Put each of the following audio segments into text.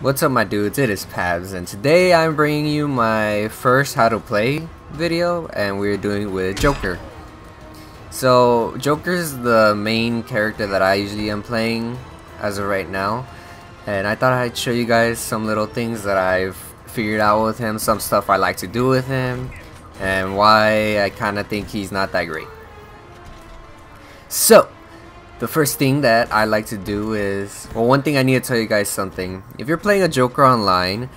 What's up my dudes, it is Pabs, and today I'm bringing you my first how to play video, and we're doing it with Joker. So Joker's the main character that I usually am playing as of right now, and I thought I'd show you guys some little things that I've figured out with him, some stuff I like to do with him, and why I kinda think he's not that great. So the first thing that I like to do is, well, one thing I need to tell you guys something. If you're playing a Joker online,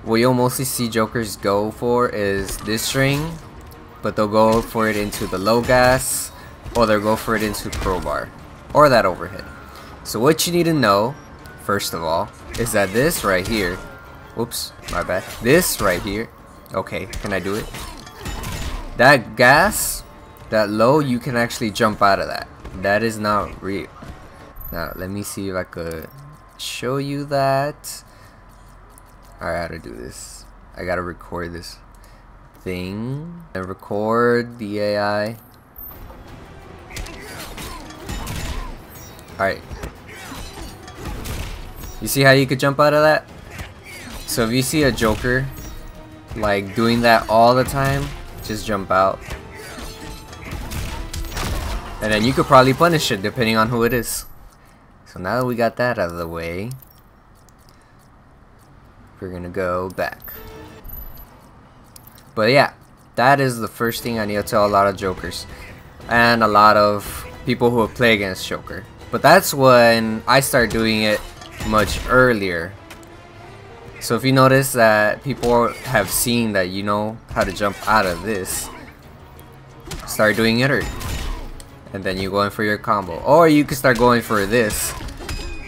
what you'll mostly see Jokers go for is this string, but they'll go for it into the low gas, or they'll go for it into crowbar, or that overhead. So what you need to know, first of all, is that this right here, whoops, my bad, this right here, okay, can I do it? That gas, that low, you can actually jump out of that. That is not real. Now let me see if I could show you that. Alright, how to do this. I gotta record this thing and record the AI. Alright, you see how you could jump out of that? So if you see a Joker like doing that all the time, just jump out. And then you could probably punish it depending on who it is. So now that we got that out of the way, we're gonna go back. But yeah, that is the first thing I need to tell a lot of Jokers and a lot of people who have played against Joker. But that's when I start doing it much earlier. So if you notice that people have seen that you know how to jump out of this, start doing it early. And then you go in for your combo, or you can start going for this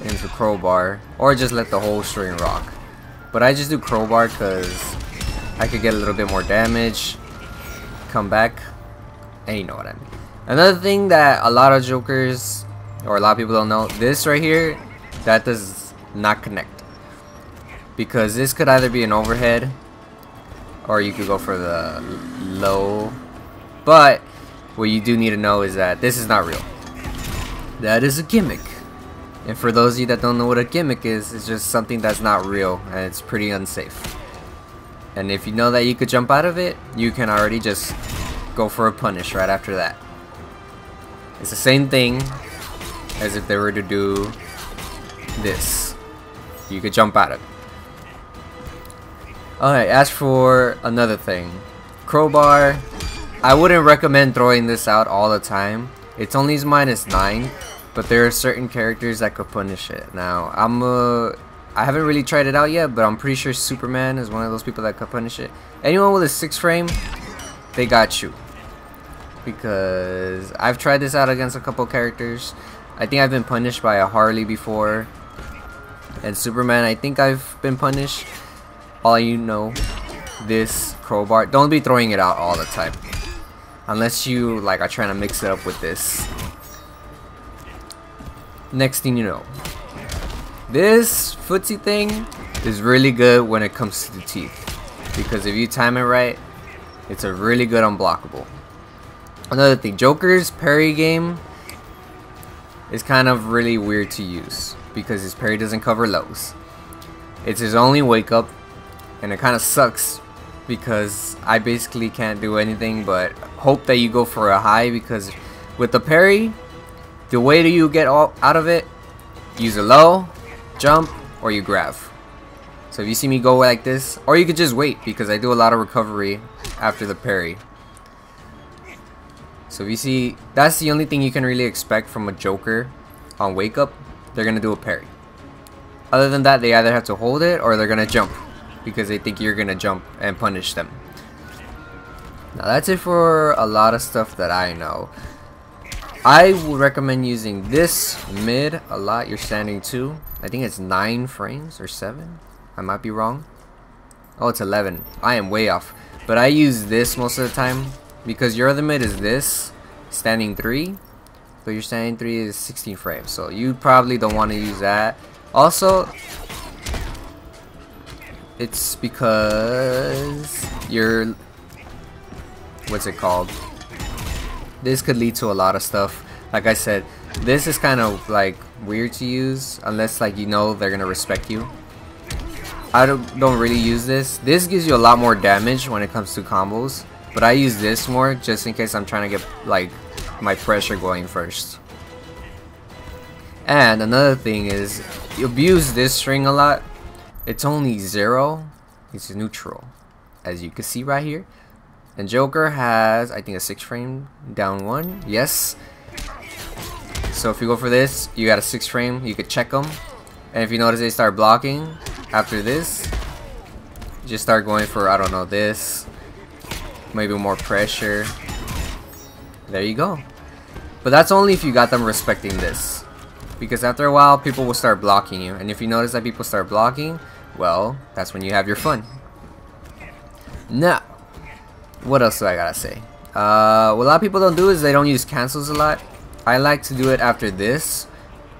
into crowbar, or just let the whole string rock. But I just do crowbar because I could get a little bit more damage, come back, and you know what I mean. Another thing that a lot of Jokers or a lot of people don't know, this right here, that does not connect, because this could either be an overhead or you could go for the low. But what you do need to know is that this is not real. That is a gimmick. And for those of you that don't know what a gimmick is, it's just something that's not real and it's pretty unsafe. And if you know that you could jump out of it, you can already just go for a punish right after that. It's the same thing as if they were to do this. You could jump out of it. Alright, as for another thing, crowbar, I wouldn't recommend throwing this out all the time. It's only -9, but there are certain characters that could punish it. Now, I haven't really tried it out yet, but I'm pretty sure Superman is one of those people that could punish it. Anyone with a 6 frame, they got you. Because I've tried this out against a couple characters. I think I've been punished by a Harley before. And Superman, I think I've been punished. All you know, this crowbar, don't be throwing it out all the time. Unless you like are trying to mix it up with this. Next thing you know, this footsie thing is really good when it comes to the teeth, because if you time it right, it's a really good unblockable. Another thing, Joker's parry game is kind of really weird to use because his parry doesn't cover lows. It's his only wake up, and it kind of sucks because I basically can't do anything but hope that you go for a high, because with the parry, the way that you get out of it, use a low, jump, or you grab. So if you see me go like this, or you could just wait, because I do a lot of recovery after the parry. So if you see, that's the only thing you can really expect from a Joker on wake up. They're gonna do a parry. Other than that, they either have to hold it or they're gonna jump, because they think you're gonna jump and punish them. Now that's it for a lot of stuff that I know. I would recommend using this mid a lot. You're standing 2. I think it's 9 frames or 7. I might be wrong. Oh, it's 11. I am way off. But I use this most of the time because your other mid is this, standing 3. But your standing 3 is 16 frames. So you probably don't want to use that. Also, it's because you're, what's it called? This could lead to a lot of stuff. Like I said, this is kind of like weird to use unless like you know they're gonna respect you. I don't really use this. This gives you a lot more damage when it comes to combos, but I use this more just in case I'm trying to get like my pressure going first. And another thing is, you abuse this string a lot. It's only 0. It's neutral, as you can see right here. And Joker has, I think, a 6 frame down 1. Yes. So if you go for this, you got a 6 frame. You could check them. And if you notice they start blocking after this, just start going for, I don't know, this. Maybe more pressure. There you go. But that's only if you got them respecting this. Because after a while, people will start blocking you. And if you notice that people start blocking, well, that's when you have your fun. Now, what else do I gotta say? What a lot of people don't do is they don't use cancels a lot. I like to do it after this,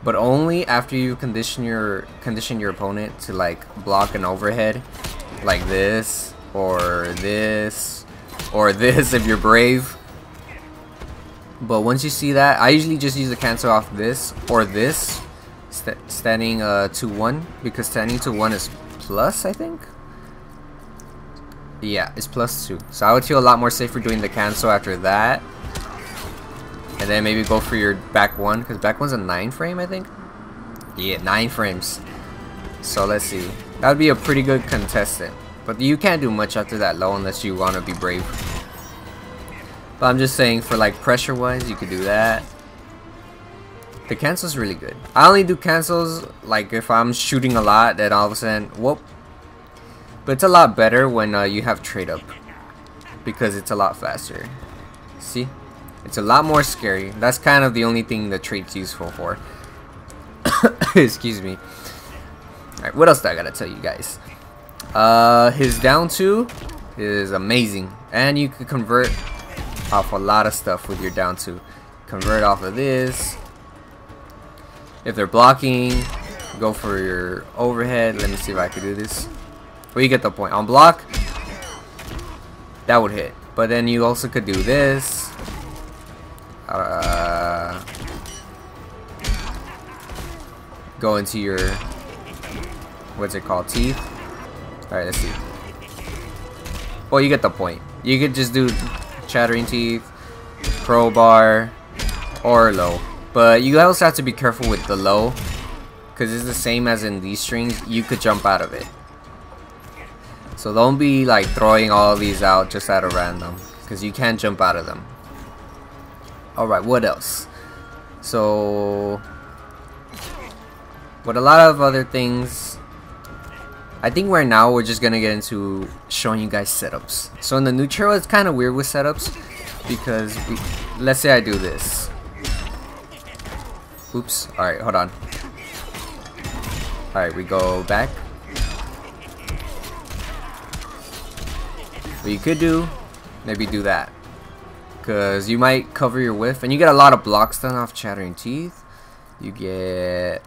but only after you condition your opponent to like block an overhead, like this or this or this if you're brave. But once you see that, I usually just use the cancel off this or this, standing 2-1, because standing 2-1 is plus, I think. Yeah, it's +2. So I would feel a lot more safer doing the cancel after that. And then maybe go for your back 1, because back 1's a 9 frame, I think. Yeah, 9 frames. So let's see. That would be a pretty good contestant. But you can't do much after that low unless you want to be brave. But I'm just saying, for like pressure wise, you could do that. The cancel's really good. I only do cancels like if I'm shooting a lot, then all of a sudden, whoop. But it's a lot better when you have trade up, because it's a lot faster. See? It's a lot more scary. That's kind of the only thing the trade's useful for. Excuse me. Alright, what else do I gotta tell you guys? His down 2 is amazing. And you can convert off a lot of stuff with your down 2. Convert off of this. If they're blocking, go for your overhead. Let me see if I can do this. Well, you get the point. On block, that would hit. But then you also could do this. Go into your, what's it called, teeth. Alright, let's see. Well, you get the point. You could just do chattering teeth, crowbar, or low. But you also have to be careful with the low, because it's the same as in these strings. You could jump out of it. So don't be like throwing all these out just out of random, because you can't jump out of them. Alright, what else? So, with a lot of other things, I think right now we're just gonna get into showing you guys setups. So in the neutral, it's kind of weird with setups, because let's say I do this. Oops. Alright, hold on. Alright, we go back. What you could do, maybe do that, because you might cover your whiff, and you get a lot of blocks done off chattering teeth. You get,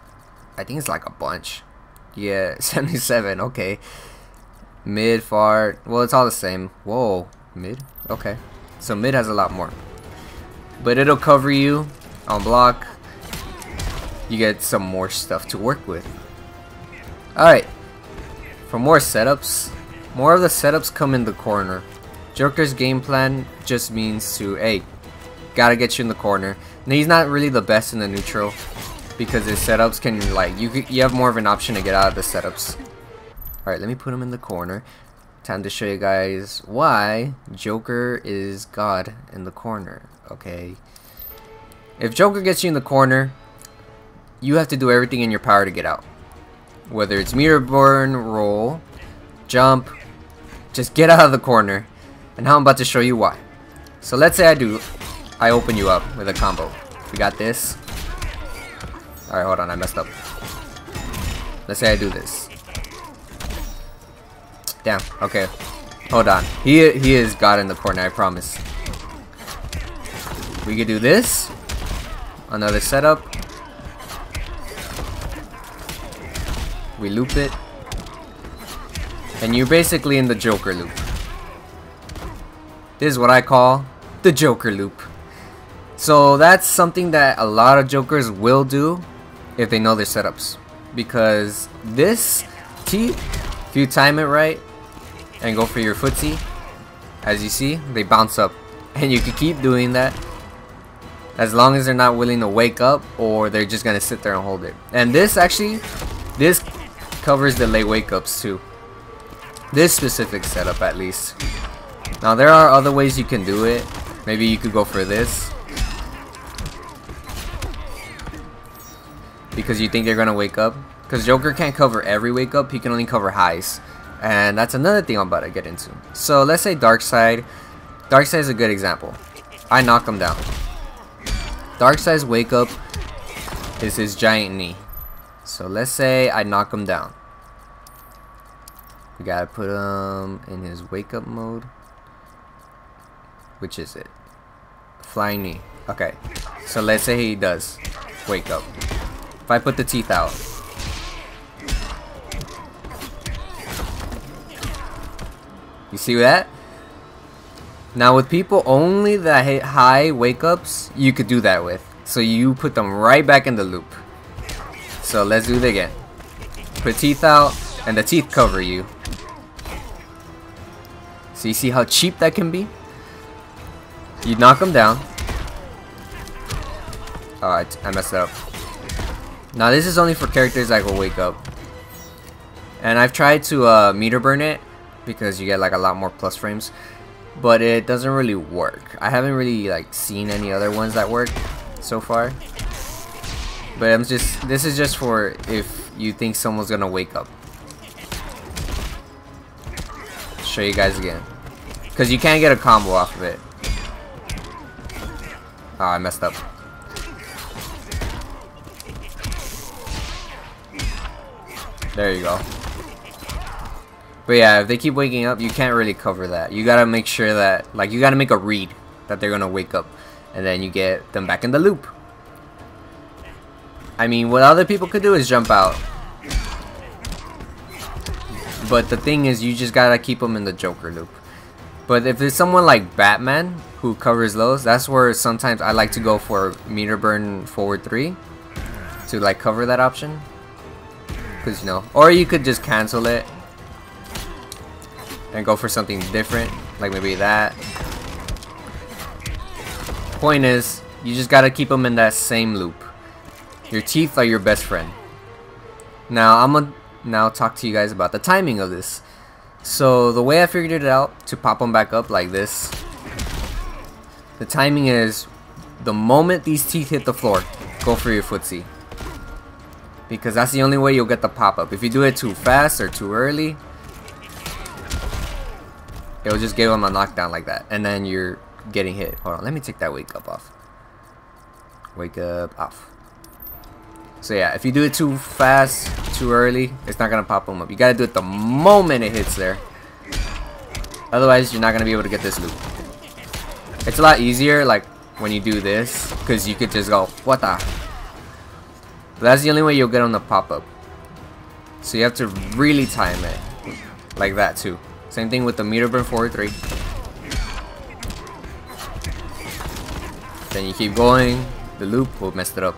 I think it's like a bunch. Yeah, 77. Okay. Mid, far. Well, it's all the same. Whoa, mid. Okay, so mid has a lot more, but it'll cover you on block. You get some more stuff to work with. Alright, for more setups, more of the setups come in the corner. Joker's game plan just means to, hey, gotta get you in the corner. And he's not really the best in the neutral, because his setups can, like, you have more of an option to get out of the setups. Alright, let me put him in the corner. Time to show you guys why Joker is God in the corner. Okay, if Joker gets you in the corner, you have to do everything in your power to get out. Whether it's mirror burn, roll, jump, just get out of the corner. And now I'm about to show you why. So let's say I open you up with a combo. We got this. Alright, hold on, I messed up. Let's say I do this. Damn, okay. Hold on. He is God in the corner, I promise. We could do this. Another setup. We loop it. And you're basically in the Joker loop. This is what I call the Joker loop. So that's something that a lot of Jokers will do if they know their setups. Because this teeth If you time it right and go for your footsie, as you see, they bounce up. And you can keep doing that as long as they're not willing to wake up, or they're just gonna sit there and hold it. And this covers the late wake ups too. This specific setup at least. Now there are other ways you can do it. Maybe you could go for this, because you think they're gonna wake up. Because Joker can't cover every wake up, he can only cover highs. And that's another thing I'm about to get into. So let's say Darkseid. Darkseid is a good example. I knock him down. Darkseid's wake up is his giant knee. So let's say I knock him down. We gotta put him in his wake up mode. Which is it? Flying knee. Okay. So let's say he does wake up. If I put the teeth out. You see that? Now with people only that hit high wake ups, you could do that with. So you put them right back in the loop. So let's do it again. Put teeth out and the teeth cover you. So you see how cheap that can be? You knock them down. Oh, I messed up. Now this is only for characters that will wake up. And I've tried to meter burn it, because you get like a lot more plus frames, but it doesn't really work. I haven't really like seen any other ones that work so far. But this is just for if you think someone's gonna wake up. Show you guys again, because you can't get a combo off of it. Oh, I messed up. There you go. But yeah, if they keep waking up, you can't really cover that. You gotta make sure that, like, you gotta make a read that they're gonna wake up, and then you get them back in the loop. I mean, what other people could do is jump out. But the thing is, you just gotta keep them in the Joker loop. But if there's someone like Batman who covers those, that's where sometimes I like to go for meter burn forward 3 to like cover that option. Cause you know, or you could just cancel it and go for something different, like maybe that. Point is, you just gotta keep them in that same loop. Your teeth are your best friend. Now I'm gonna now talk to you guys about the timing of this. So the way I figured it out to pop them back up like this, the timing is the moment these teeth hit the floor, go for your footsie. Because that's the only way you'll get the pop-up. If you do it too fast or too early, it'll just give them a knockdown like that. And then you're getting hit. Hold on, let me take that wake up off. Wake up off. So yeah, if you do it too fast, too early, it's not going to pop them up. You got to do it the moment it hits there. Otherwise, you're not going to be able to get this loop. It's a lot easier like when you do this, because you could just go, what the? But that's the only way you'll get on the pop-up. So you have to really time it. Like that too. Same thing with the meter burn forward 3. Then you keep going. The loop will mess it up.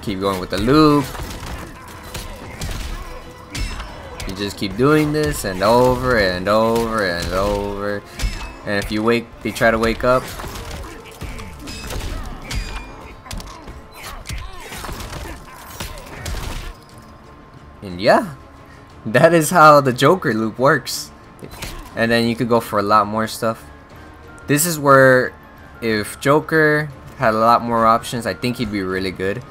Keep going with the loop. You just keep doing this and over and over and over. And if you they try to wake up. And yeah, that is how the Joker loop works. And then you could go for a lot more stuff. This is where, if Joker had a lot more options, I think he'd be really good.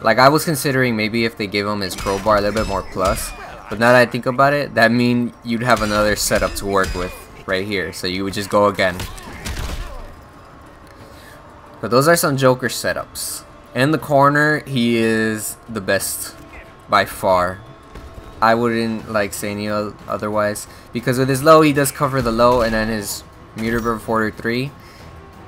Like, I was considering maybe if they gave him his crowbar a little bit more plus. But now that I think about it, that means you'd have another setup to work with right here. So you would just go again. But those are some Joker setups. In the corner, he is the best by far. I wouldn't like say any otherwise, because with his low, he does cover the low, and then his meter burn forward 3,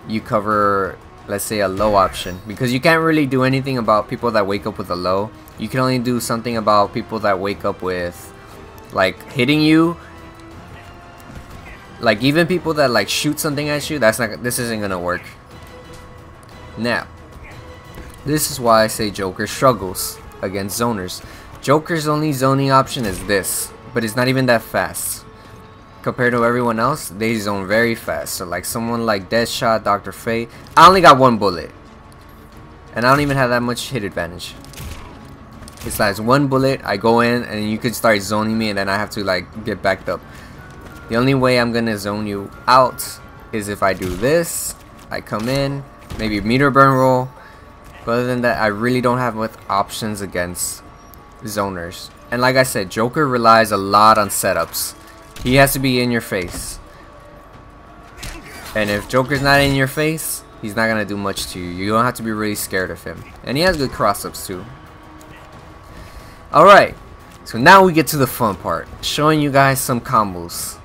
you cover, let's say, a low option, because you can't really do anything about people that wake up with a low. You can only do something about people that wake up with like hitting you. Like even people that like shoot something at you, this isn't gonna work. Now, this is why I say Joker struggles. against zoners. Joker's only zoning option is this, but it's not even that fast. Compared to everyone else, they zone very fast. So like someone like Deadshot, Dr. Fate, I only got 1 bullet. And I don't even have that much hit advantage. It's like 1 bullet, I go in and you could start zoning me and then I have to like get backed up. The only way I'm gonna zone you out is if I do this. I come in, maybe meter burn roll. But other than that, I really don't have much options against zoners. And like I said, Joker relies a lot on setups. He has to be in your face. And if Joker's not in your face, he's not gonna do much to you. You don't have to be really scared of him. And he has good cross-ups too. Alright, so now we get to the fun part. Showing you guys some combos.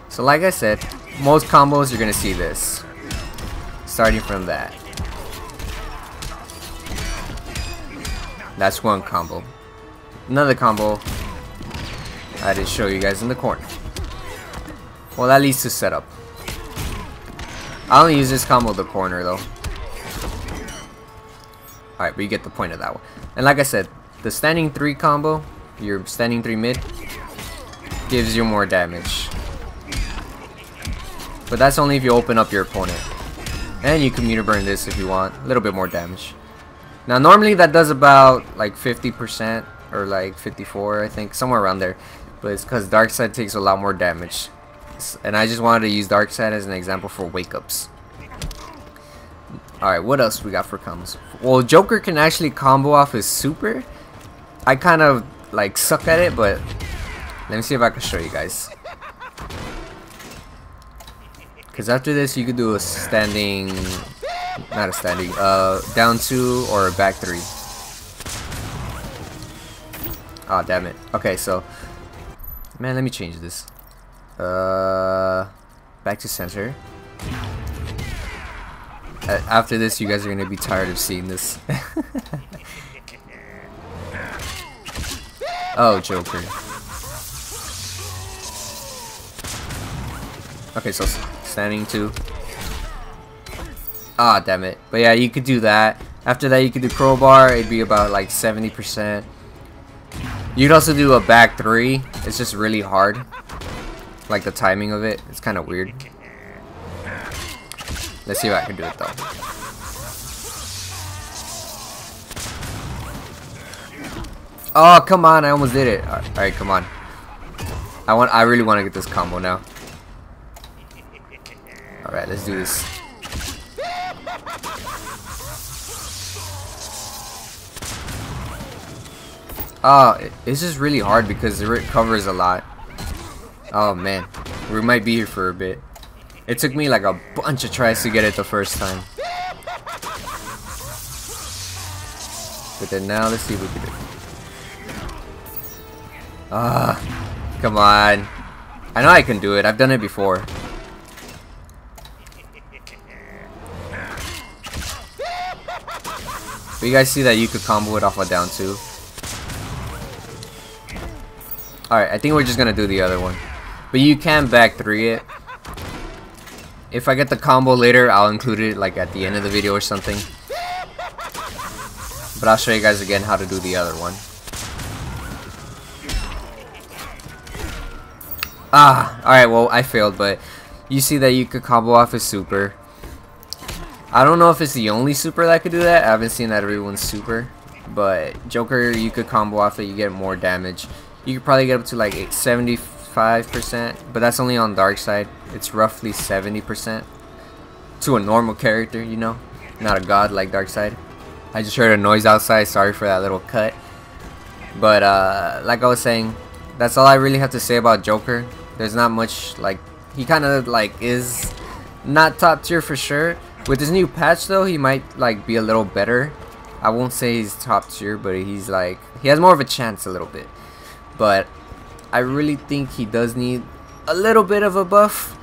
So like I said, most combos you're gonna see this. Starting from that. That's one combo. Another combo I didn't show you guys in the corner. Well, that leads to setup. I only use this combo the corner though. Alright, but you get the point of that one. And like I said, the standing 3 combo, your standing 3 mid, gives you more damage. But that's only if you open up your opponent. And you can meter burn this if you want. A little bit more damage. Now normally that does about like 50% or like 54, I think, somewhere around there. But it's because Darkseid takes a lot more damage. And I just wanted to use Darkseid as an example for wake ups. Alright, what else we got for combos? Well, Joker can actually combo off his super. I kind of like suck at it, but let me see if I can show you guys. Because after this you could do a standing, not a standing, down 2 or a back 3. Oh damn it. Okay, so man, let me change this. Back to center. After this, you guys are gonna be tired of seeing this. Oh, Joker. Okay, so standing 2. Ah, damn it. But yeah, you could do that. After that, you could do crowbar. It'd be about like 70%. You'd also do a back 3. It's just really hard. Like the timing of it, it's kind of weird. Let's see if I can do it though. Oh come on! I almost did it. All right, come on. I really want to get this combo now. All right, let's do this. It's just really hard because it covers a lot. Oh man, we might be here for a bit. It took me like a bunch of tries to get it the first time. But then now let's see if we can do it. Come on. I know I can do it. I've done it before. But you guys see that you could combo it off a down 2. Alright, I think we're just gonna do the other one. But you can back 3 it. If I get the combo later, I'll include it like at the end of the video or something. But I'll show you guys again how to do the other one. Alright, well I failed, but you see that you could combo off his super. I don't know if it's the only super that could do that. I haven't seen that everyone's super. But Joker, you could combo off it, you get more damage. You could probably get up to like 75%, but that's only on Darkseid. It's roughly 70% to a normal character, you know, not a god like Darkseid. I just heard a noise outside. Sorry for that little cut. But like I was saying, that's all I really have to say about Joker. There's not much. Like, he kind of like is not top tier for sure. With this new patch though, he might like be a little better. I won't say he's top tier, but he's like, he has more of a chance a little bit. But I really think he does need a little bit of a buff.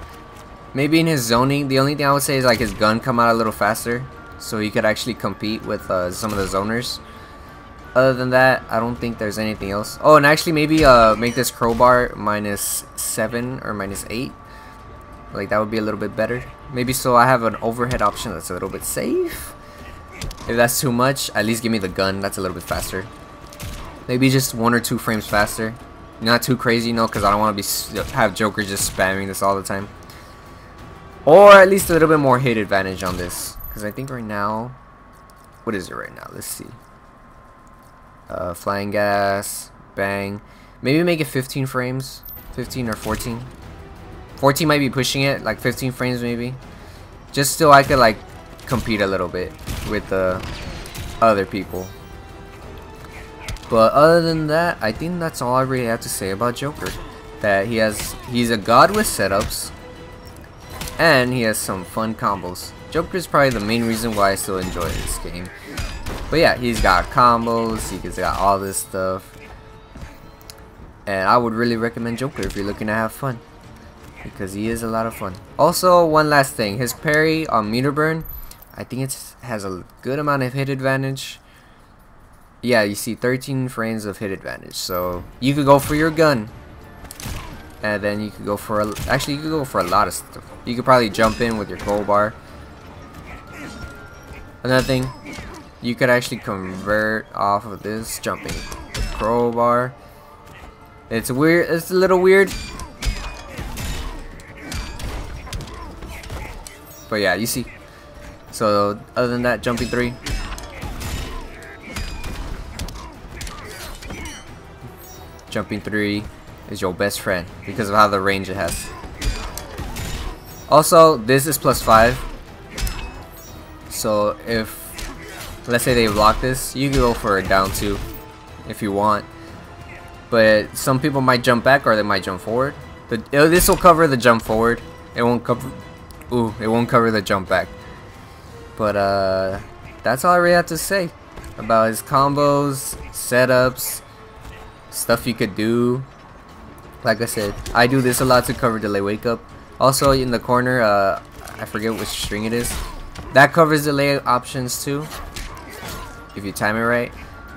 Maybe in his zoning. The only thing I would say is like his gun come out a little faster, so he could actually compete with some of the zoners. Other than that, I don't think there's anything else. Oh, and actually maybe make this crowbar -7 or -8. Like that would be a little bit better. Maybe so I have an overhead option that's a little bit safe. If that's too much, at least give me the gun. That's a little bit faster. Maybe just 1 or 2 frames faster. Not too crazy, because I don't want to have Joker just spamming this all the time. Or at least a little bit more hit advantage on this. Because I think right now... What is it right now? Let's see. Flying gas. Bang. Maybe make it 15 frames. 15 or 14. 14 might be pushing it. Like 15 frames maybe. Just so I could like compete a little bit with the other people. But other than that, I think that's all I really have to say about Joker. That he's a god with setups, and he has some fun combos. Joker is probably the main reason why I still enjoy this game. But yeah, he's got combos, he's got all this stuff. And I would really recommend Joker if you're looking to have fun, because he is a lot of fun. Also, one last thing, his parry on meter burn, I think it has a good amount of hit advantage. Yeah, you see 13 frames of hit advantage, so you could go for your gun, and then you could go for actually you could go for a lot of stuff. You could probably jump in with your crowbar. Another thing, you could actually convert off of this jumping crowbar. It's weird, it's a little weird, but yeah, you see. So other than that, jumping 3. Jumping 3 is your best friend because of how the range it has. Also, this is +5. So if, let's say they block this, you can go for a down 2 if you want. But some people might jump back or they might jump forward. But this will cover the jump forward. It won't cover. It won't cover the jump back. But that's all I really have to say about his combos, setups, stuff you could do. Like I said, I do this a lot to cover delay wake up. Also in the corner, I forget which string it is, that covers delay options too, if you time it right.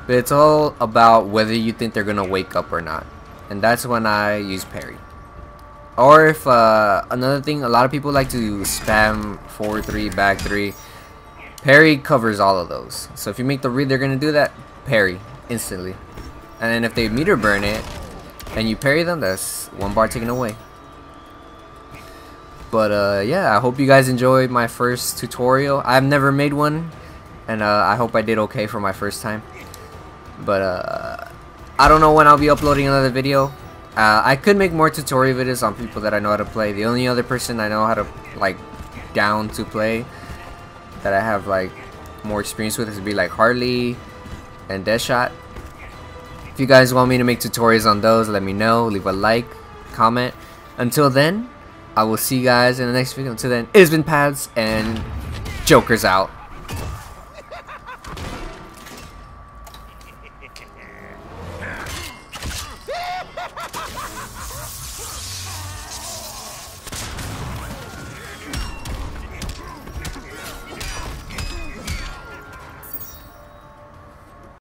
But it's all about whether you think they're gonna wake up or not, and that's when I use parry. Or if another thing, a lot of people like to spam forward 3, back 3. Parry covers all of those. So if you make the read they're gonna do that, parry instantly. And then if they meter burn it and you parry them, that's 1 bar taken away. But yeah, I hope you guys enjoyed my first tutorial. I've never made one, and I hope I did okay for my first time. But I don't know when I'll be uploading another video. I could make more tutorial videos on people that I know how to play. The only other person I know how to like down to play that I have like more experience with would be like Harley and Deadshot. If you guys want me to make tutorials on those, let me know. Leave a like, comment. Until then, I will see you guys in the next video. Until then, it's been Pads, and Joker's out.